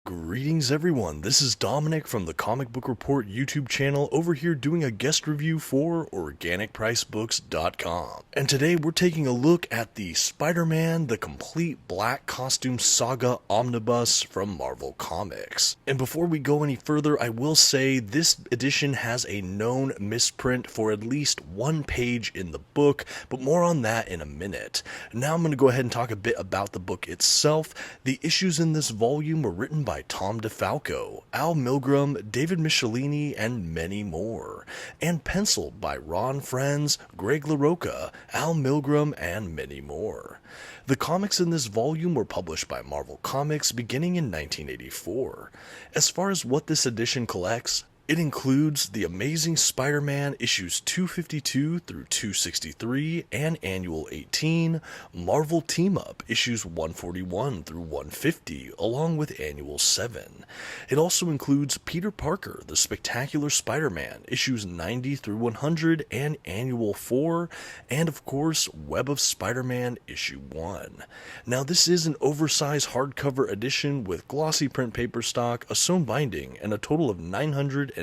Greetings everyone, this is Dominick from the Comic Book Report YouTube channel over here doing a guest review for organicpricedbooks.com. And today we're taking a look at the Spider-Man The Complete Black Costume Saga Omnibus from Marvel Comics. And before we go any further, I will say this edition has a known misprint for at least one page in the book, but more on that in a minute. Now I'm going to go ahead and talk a bit about the book itself. The issues in this volume were written by Tom DeFalco, Al Milgrom, David Michelini, and many more, and penciled by Ron Frenz, Greg LaRocca, Al Milgrom, and many more. The comics in this volume were published by Marvel Comics beginning in 1984. As far as what this edition collects, it includes The Amazing Spider-Man issues 252 through 263 and Annual 18, Marvel Team-Up issues 141 through 150, along with Annual 7. It also includes Peter Parker, The Spectacular Spider-Man issues 90 through 100 and Annual 4, and of course Web of Spider-Man issue 1. Now this is an oversized hardcover edition with glossy print paper stock, a sewn binding, and a total of 992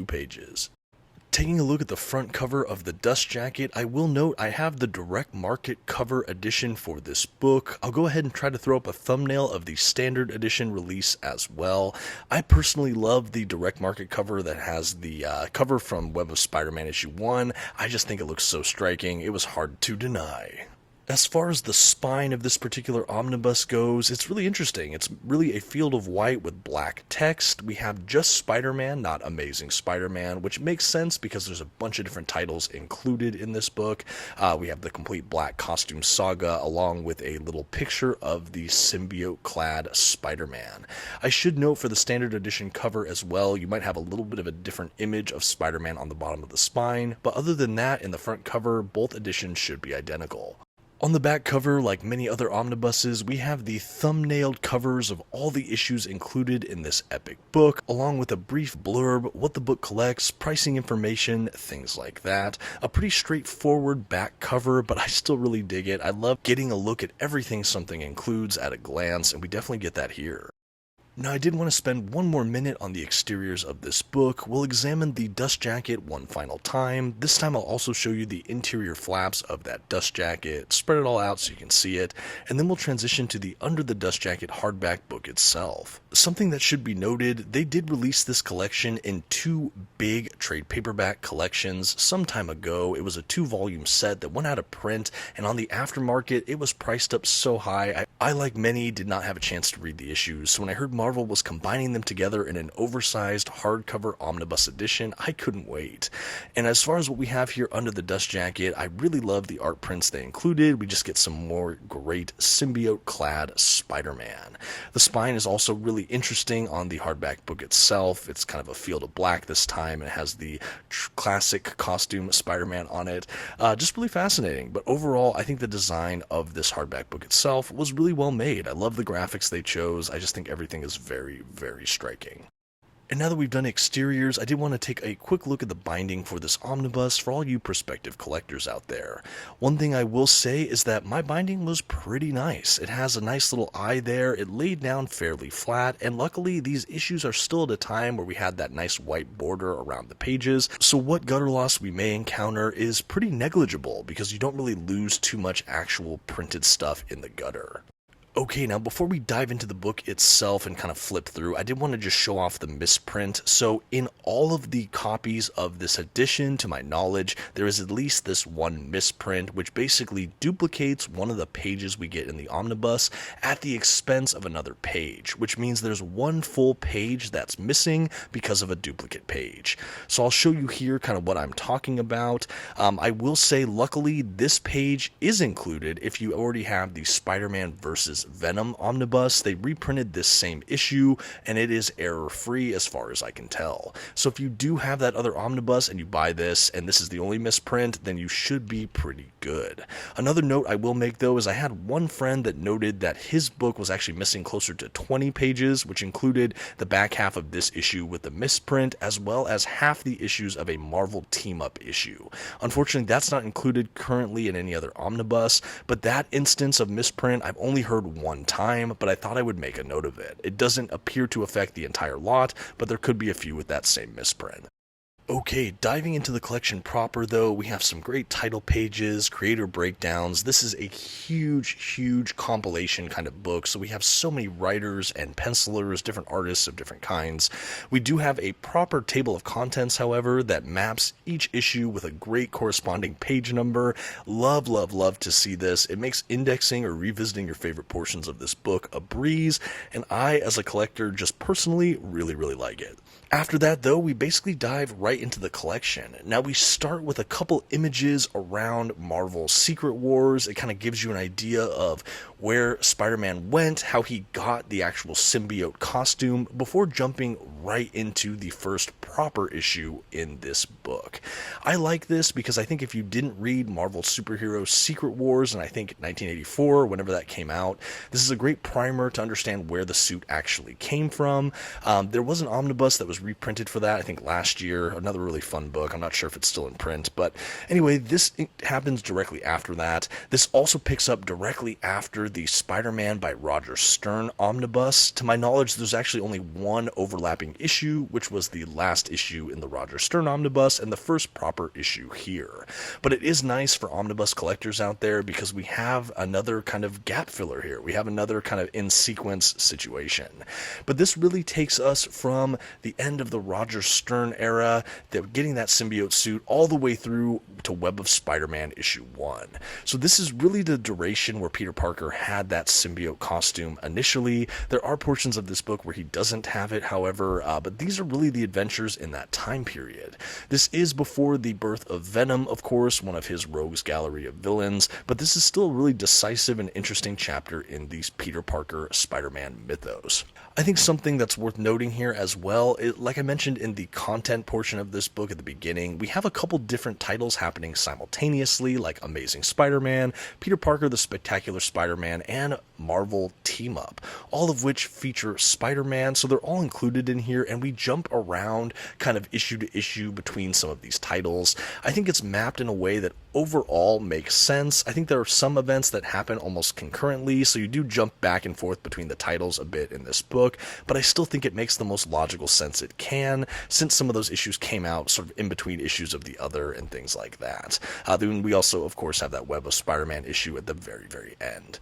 pages. Taking a look at the front cover of the dust jacket, I will note I have the direct market cover edition for this book. I'll go ahead and try to throw up a thumbnail of the standard edition release as well. I personally love the direct market cover that has the cover from Web of Spider-Man issue 1. I just think it looks so striking, it was hard to deny. As far as the spine of this particular omnibus goes, it's really interesting. It's really a field of white with black text. We have just Spider-Man, not Amazing Spider-Man, which makes sense because there's a bunch of different titles included in this book. We have the Complete Black Costume Saga, along with a little picture of the symbiote-clad Spider-Man. I should note for the standard edition cover as well, you might have a little bit of a different image of Spider-Man on the bottom of the spine, but other than that, in the front cover, both editions should be identical. On the back cover, like many other omnibuses, we have the thumbnailed covers of all the issues included in this epic book, along with a brief blurb, what the book collects, pricing information, things like that. A pretty straightforward back cover, but I still really dig it. I love getting a look at everything something includes at a glance, and we definitely get that here. Now I did want to spend one more minute on the exteriors of this book. We'll examine the dust jacket one final time. This time I'll also show you the interior flaps of that dust jacket, spread it all out so you can see it, and then we'll transition to the Under the Dust Jacket hardback book itself. Something that should be noted, they did release this collection in two big trade paperback collections some time ago. It was a 2-volume set that went out of print, and on the aftermarket it was priced up so high. I like many, did not have a chance to read the issues, so when I heard Marvel was combining them together in an oversized hardcover omnibus edition, I couldn't wait. And as far as what we have here under the dust jacket, I really love the art prints they included. We just get some more great symbiote-clad Spider-Man. The spine is also really interesting on the hardback book itself. It's kind of a field of black this time, and it has the classic costume Spider-Man on it. Just really fascinating, but overall, I think the design of this hardback book itself was really well made. I love the graphics they chose. I just think everything is very, very striking. And now that we've done exteriors, I did want to take a quick look at the binding for this omnibus for all you prospective collectors out there. One thing I will say is that my binding was pretty nice. It has a nice little eye there, it laid down fairly flat, and luckily these issues are still at a time where we had that nice white border around the pages, so what gutter loss we may encounter is pretty negligible because you don't really lose too much actual printed stuff in the gutter. Okay, now before we dive into the book itself and kind of flip through, I did want to just show off the misprint. So in all of the copies of this edition, to my knowledge, there is at least this one misprint, which basically duplicates one of the pages we get in the omnibus at the expense of another page, which means there's one full page that's missing because of a duplicate page. So I'll show you here kind of what I'm talking about. I will say, luckily, this page is included if you already have the Spider-Man vs. Venom omnibus. They reprinted this same issue and it is error-free as far as I can tell. So if you do have that other omnibus and you buy this and this is the only misprint, then you should be pretty good. Another note I will make though is I had one friend that noted that his book was actually missing closer to 20 pages, which included the back half of this issue with the misprint as well as half the issues of a Marvel Team-Up issue. Unfortunately, that's not included currently in any other omnibus, but that instance of misprint I've only heard one time, but I thought I would make a note of it. It doesn't appear to affect the entire lot, but there could be a few with that same misprint. Okay, diving into the collection proper though, we have some great title pages, creator breakdowns. This is a huge compilation kind of book, so we have so many writers and pencilers, different artists of different kinds. We do have a proper table of contents, however, that maps each issue with a great corresponding page number. Love to see this. It makes indexing or revisiting your favorite portions of this book a breeze, and I, as a collector, just personally really like it. After that, though, we basically dive right into the collection. Now, we start with a couple images around Marvel's Secret Wars. It kind of gives you an idea of where Spider-Man went, how he got the actual symbiote costume, before jumping right into the first proper issue in this book. I like this because I think if you didn't read Marvel Superhero Secret Wars, and I think 1984, whenever that came out, this is a great primer to understand where the suit actually came from. There was an omnibus that was reprinted for that, I think last year, another really fun book. I'm not sure if it's still in print, but anyway, this happens directly after that. This also picks up directly after the Spider-Man by Roger Stern omnibus. To my knowledge, there's actually only one overlapping issue, which was the last issue in the Roger Stern omnibus and the first proper issue here. But it is nice for omnibus collectors out there because we have another kind of gap filler here. We have another kind of in-sequence situation. But this really takes us from the end of the Roger Stern era, getting that symbiote suit all the way through to Web of Spider-Man issue 1. So this is really the duration where Peter Parker had that symbiote costume initially. There are portions of this book where he doesn't have it, however, but these are really the adventures in that time period. This is before the birth of Venom, of course, one of his rogues gallery of villains, but this is still a really decisive and interesting chapter in the Peter Parker Spider-Man mythos. I think something that's worth noting here as well, like I mentioned in the content portion of this book at the beginning, we have a couple different titles happening simultaneously, like Amazing Spider-Man, Peter Parker the Spectacular Spider-Man, and Marvel Team Up, all of which feature Spider-Man, so they're all included in here, and we jump around kind of issue to issue between some of these titles. I think it's mapped in a way that overall makes sense. I think there are some events that happen almost concurrently, so you do jump back and forth between the titles a bit in this book, but I still think it makes the most logical sense it can, since some of those issues came out sort of in between issues of the other and things like that. Then we also, of course, have that Web of Spider-Man issue at the very end.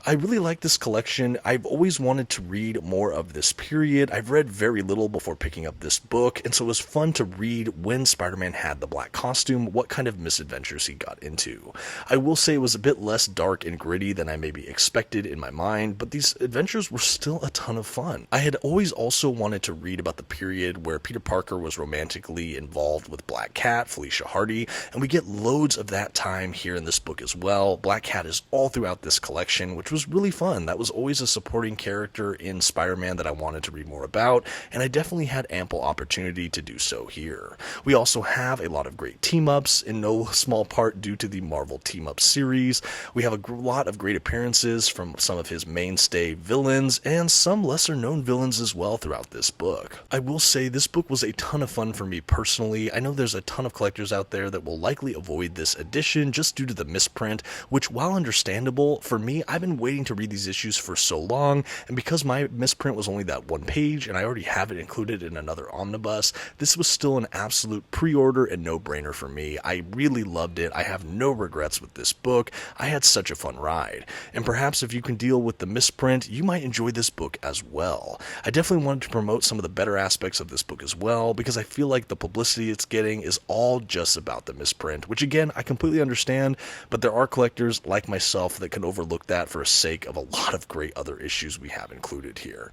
I really like this collection. I've always wanted to read more of this period. I've read very little before picking up this book, and so it was fun to read when Spider-Man had the black costume, what kind of misadventures he got into. I will say it was a bit less dark and gritty than I maybe expected in my mind, but these adventures were still a ton of fun. I had always also wanted to read about the period where Peter Parker was romantically involved with Black Cat, Felicia Hardy, and we get loads of that time here in this book as well. Black Cat is all throughout this collection, which was really fun. That was always a supporting character in Spider-Man that I wanted to read more about, and I definitely had ample opportunity to do so here. We also have a lot of great team-ups, in no small part due to the Marvel Team-Up series. We have a lot of great appearances from some of his mainstay villains, and some lesser-known villains as well throughout this book. I will say this book was a ton of fun for me personally. I know there's a ton of collectors out there that will likely avoid this edition just due to the misprint, which, while understandable, for me, I've been waiting to read these issues for so long, and because my misprint was only that one page and I already have it included in another omnibus, this was still an absolute pre-order and no-brainer for me. I really loved it. I have no regrets with this book. I had such a fun ride, and perhaps if you can deal with the misprint, you might enjoy this book as well. I definitely wanted to promote some of the better aspects of this book as well, because I feel like the publicity it's getting is all just about the misprint, which again, I completely understand, but there are collectors like myself that can overlook that for the sake of a lot of great other issues we have included here.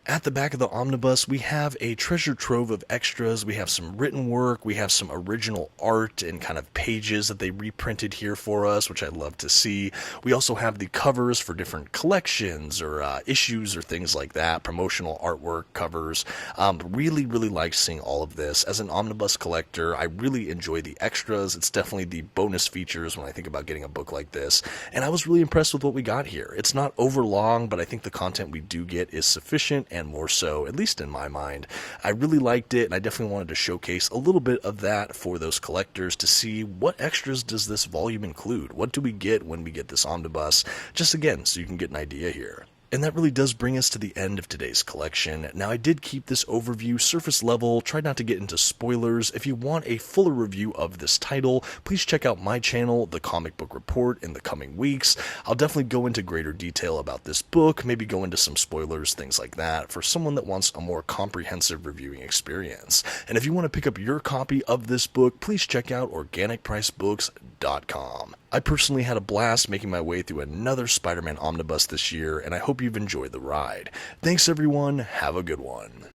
At the back of the omnibus, we have a treasure trove of extras. We have some written work, we have some original art and kind of pages that they reprinted here for us, which I love to see. We also have the covers for different collections or issues or things like that, promotional artwork covers. Really like seeing all of this. As an omnibus collector, I really enjoy the extras. It's definitely the bonus features when I think about getting a book like this, and I was really impressed with what we got here. It's not over long, but I think the content we do get is sufficient and more so, at least in my mind. I really liked it, and I definitely wanted to showcase a little bit of that for those collectors to see what extras does this volume include. What do we get when we get this omnibus? Just again, so you can get an idea here. And that really does bring us to the end of today's collection. Now, I did keep this overview surface level, tried not to get into spoilers. If you want a fuller review of this title, please check out my channel, The Comic Book Report, in the coming weeks. I'll definitely go into greater detail about this book, maybe go into some spoilers, things like that, for someone that wants a more comprehensive reviewing experience. And if you want to pick up your copy of this book, please check out organicpricedbooks.com. I personally had a blast making my way through another Spider-Man omnibus this year, and I hope you've enjoyed the ride. Thanks everyone, have a good one.